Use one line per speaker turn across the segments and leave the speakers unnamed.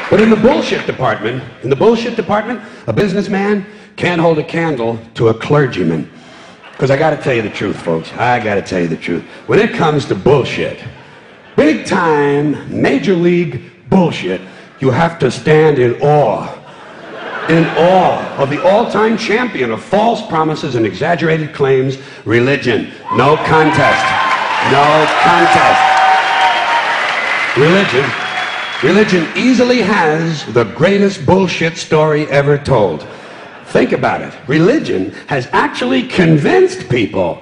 But in the bullshit department, a businessman can't hold a candle to a clergyman. Because I got to tell you the truth, folks. I got to tell you the truth. When it comes to bullshit, big time, major league bullshit, you have to stand in awe of the all-time champion of false promises and exaggerated claims, religion. No contest. No contest. Religion easily has the greatest bullshit story ever told. Think about it. Religion has actually convinced people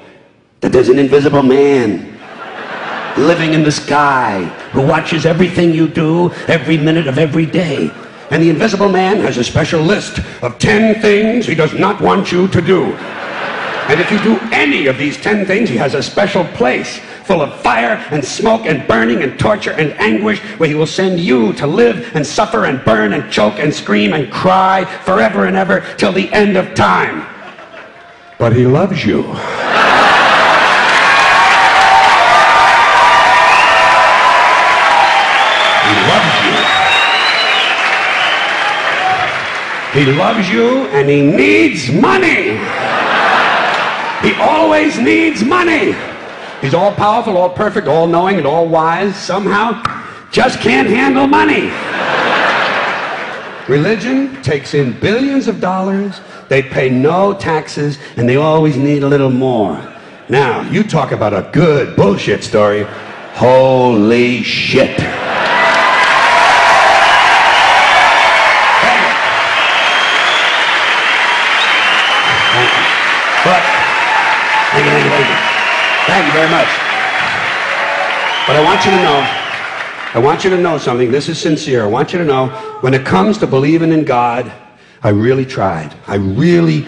that there's an invisible man living in the sky who watches everything you do every minute of every day. And the invisible man has a special list of 10 things he does not want you to do. And if you do any of these 10 things, he has a special place full of fire and smoke and burning and torture and anguish where he will send you to live and suffer and burn and choke and scream and cry forever and ever till the end of time. But he loves you. He loves you. He loves you and he needs money. He always needs money. He's all powerful, all perfect, all knowing, and all wise. Somehow, just can't handle money. Religion takes in billions of dollars. They pay no taxes, and they always need a little more. Now, you talk about a good bullshit story. Holy shit. Thank you very much. But I want you to know something. This is sincere. I want you to know, when it comes to believing in God, I really tried. I really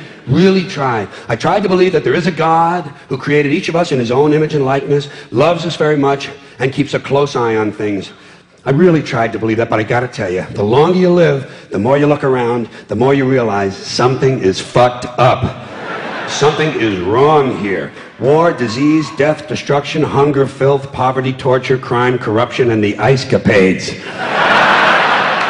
tried. I tried to believe that there is a God who created each of us in his own image and likeness, loves us very much, and keeps a close eye on things. I really tried to believe that, but I gotta tell you, the longer you live, the more you look around, the more you realize something is fucked up. Something is wrong here. War, disease, death, destruction, hunger, filth, poverty, torture, crime, corruption, and the ice-capades.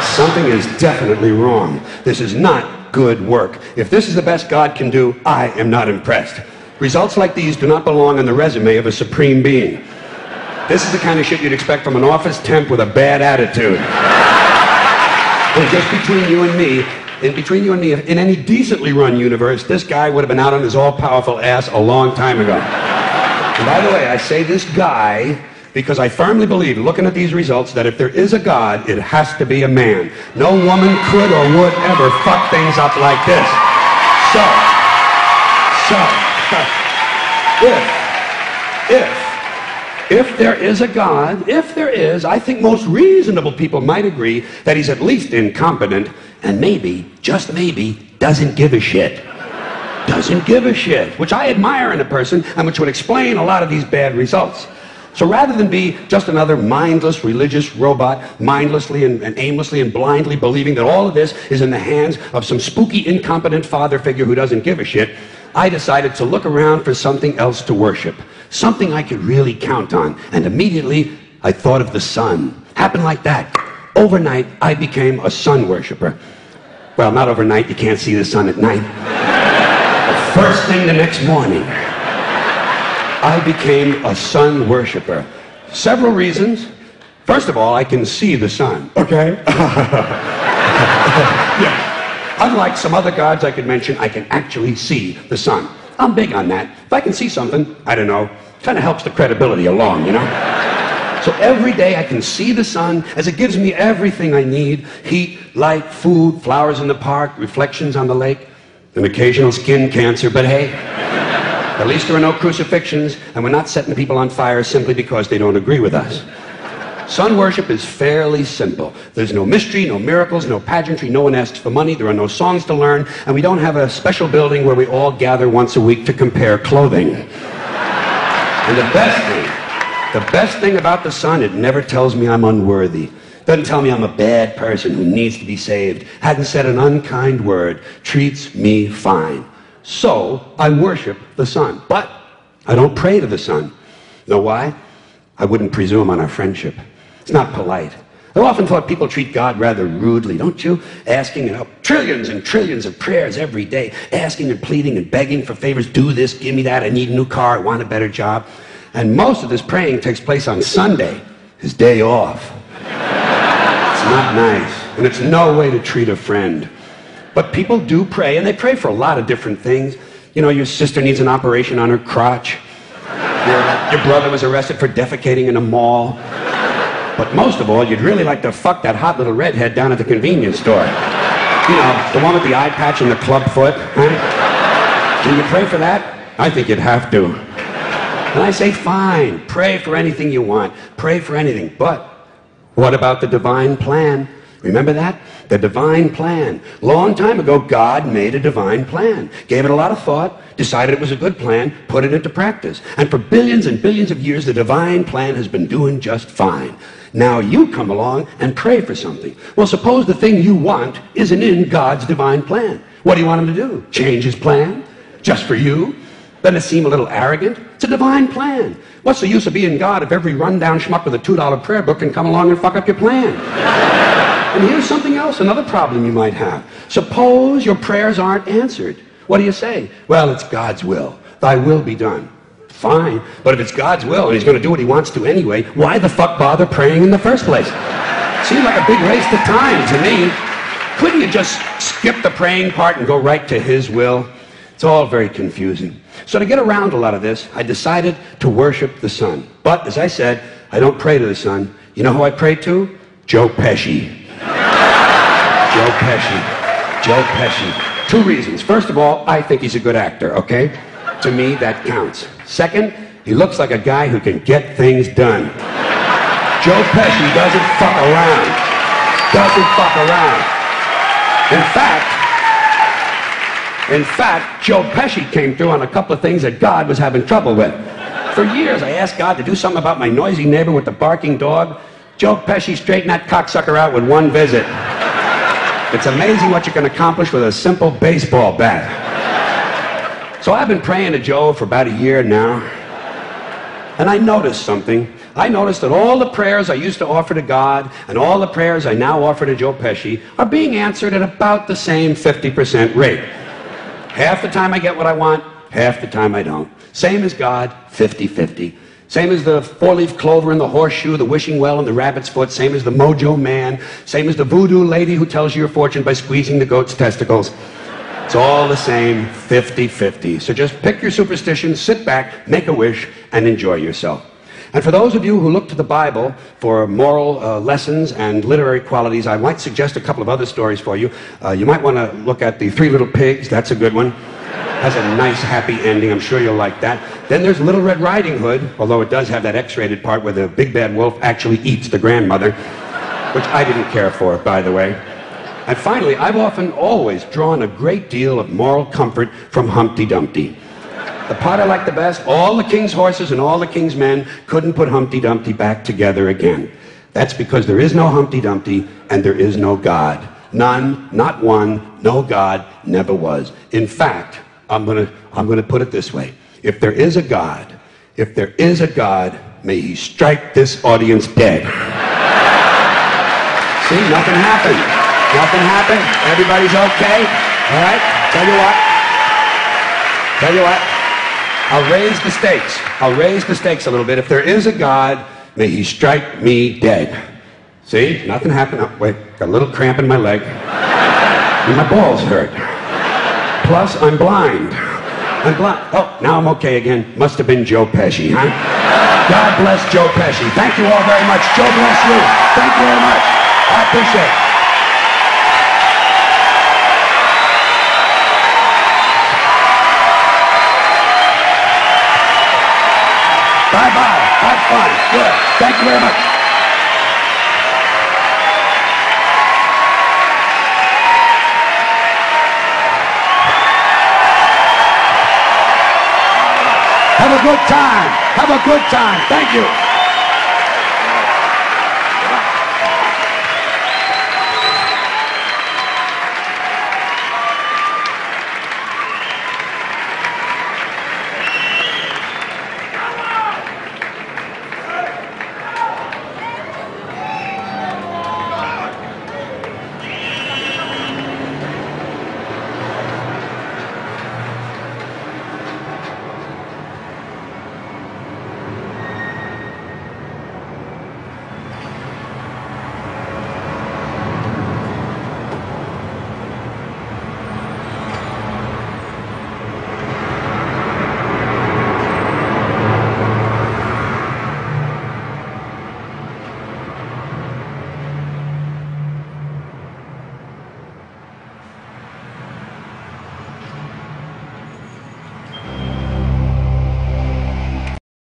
Something is definitely wrong. This is not good work. If this is the best God can do, I am not impressed. Results like these do not belong on the resume of a supreme being. This is the kind of shit you'd expect from an office temp with a bad attitude. And just between you and me, in any decently run universe, this guy would have been out on his all-powerful ass a long time ago. And by the way, I say this guy because I firmly believe, looking at these results, that if there is a God, it has to be a man. No woman could or would ever fuck things up like this. If there is a God, I think most reasonable people might agree that he's at least incompetent and maybe, just maybe, doesn't give a shit. Doesn't give a shit, which I admire in a person and which would explain a lot of these bad results. So rather than be just another mindless religious robot, mindlessly and aimlessly and blindly believing that all of this is in the hands of some spooky, incompetent father figure who doesn't give a shit, I decided to look around for something else to worship. Something I could really count on. And immediately, I thought of the sun. Happened like that. Overnight, I became a sun worshiper. Well, not overnight. You can't see the sun at night. But first thing the next morning, I became a sun worshiper. Several reasons. First of all, I can see the sun. Okay? Yeah. Unlike some other gods I could mention, I can actually see the sun. I'm big on that. If I can see something, I don't know, kind of helps the credibility along, you know? So every day I can see the sun as it gives me everything I need. Heat, light, food, flowers in the park, reflections on the lake, an occasional skin cancer, but hey, at least there are no crucifixions, and we're not setting people on fire simply because they don't agree with us. Sun worship is fairly simple. There's no mystery, no miracles, no pageantry, no one asks for money, there are no songs to learn, and we don't have a special building where we all gather once a week to compare clothing. And the best thing about the sun, it never tells me I'm unworthy. Doesn't tell me I'm a bad person who needs to be saved. Hasn't said an unkind word. Treats me fine. So, I worship the sun. But I don't pray to the sun. Know why? I wouldn't presume on our friendship. It's not polite. I've often thought people treat God rather rudely, don't you? Asking, trillions and trillions of prayers every day, asking and pleading and begging for favors. Do this, give me that, I need a new car, I want a better job. And most of this praying takes place on Sunday, his day off. It's not nice, and it's no way to treat a friend. But people do pray, and they pray for a lot of different things. You know, your sister needs an operation on her crotch. Your brother was arrested for defecating in a mall. But most of all, you'd really like to fuck that hot little redhead down at the convenience store. You know, the one with the eye patch and the club foot. Huh? Can you pray for that? I think you'd have to. And I say, fine, pray for anything you want. Pray for anything. But what about the divine plan? Remember that? The divine plan. Long time ago, God made a divine plan. Gave it a lot of thought, decided it was a good plan, put it into practice. And for billions and billions of years, the divine plan has been doing just fine. Now you come along and pray for something. Well, suppose the thing you want isn't in God's divine plan. What do you want him to do? Change his plan? Just for you? Doesn't it seem a little arrogant? It's a divine plan. What's the use of being God if every rundown schmuck with a $2 prayer book can come along and fuck up your plan? And here's something else, another problem you might have. Suppose your prayers aren't answered. What do you say? Well, it's God's will. Thy will be done. Fine, but if it's God's will and he's going to do what he wants to anyway, why the fuck bother praying in the first place? Seems like a big waste of time to me. Couldn't you just skip the praying part and go right to his will? It's all very confusing. So to get around a lot of this, I decided to worship the sun. But, as I said, I don't pray to the sun. You know who I pray to? Joe Pesci. Joe Pesci. Joe Pesci. Two reasons. First of all, I think he's a good actor, okay? To me, that counts. Second, he looks like a guy who can get things done. Joe Pesci doesn't fuck around. Doesn't fuck around. In fact, Joe Pesci came through on a couple of things that God was having trouble with. For years, I asked God to do something about my noisy neighbor with the barking dog. Joe Pesci straightened that cocksucker out with one visit. It's amazing what you can accomplish with a simple baseball bat. So I've been praying to Joe for about a year now, and I noticed something. I noticed that all the prayers I used to offer to God and all the prayers I now offer to Joe Pesci are being answered at about the same 50% rate. Half the time I get what I want, half the time I don't. Same as God, 50-50. Same as the four-leaf clover and the horseshoe, the wishing well and the rabbit's foot. Same as the mojo man. Same as the voodoo lady who tells you your fortune by squeezing the goat's testicles. It's all the same, 50-50. So just pick your superstition, sit back, make a wish, and enjoy yourself. And for those of you who look to the Bible for moral lessons and literary qualities, I might suggest a couple of other stories for you. You might want to look at The Three Little Pigs. That's a good one. Has a nice, happy ending. I'm sure you'll like that. Then there's Little Red Riding Hood, although it does have that X-rated part where the big bad wolf actually eats the grandmother, which I didn't care for, by the way. And finally, I've always drawn a great deal of moral comfort from Humpty Dumpty. The part I like the best, all the king's horses and all the king's men couldn't put Humpty Dumpty back together again. That's because there is no Humpty Dumpty and there is no God. None, not one, no God, never was. In fact, I'm gonna put it this way. If there is a God, may he strike this audience dead. See, nothing happened. Nothing happened. Everybody's okay. All right? Tell you what. I'll raise the stakes. I'll raise the stakes a little bit. If there is a God, may he strike me dead. See? Nothing happened. Oh, wait. Got a little cramp in my leg. And my balls hurt. Plus, I'm blind. Oh, now I'm okay again. Must have been Joe Pesci, huh? God bless Joe Pesci. Thank you all very much. Joe bless you. Thank you very much. I appreciate it. Bye-bye. Have fun. Good. Thank you very much. Have a good time. Have a good time. Thank you.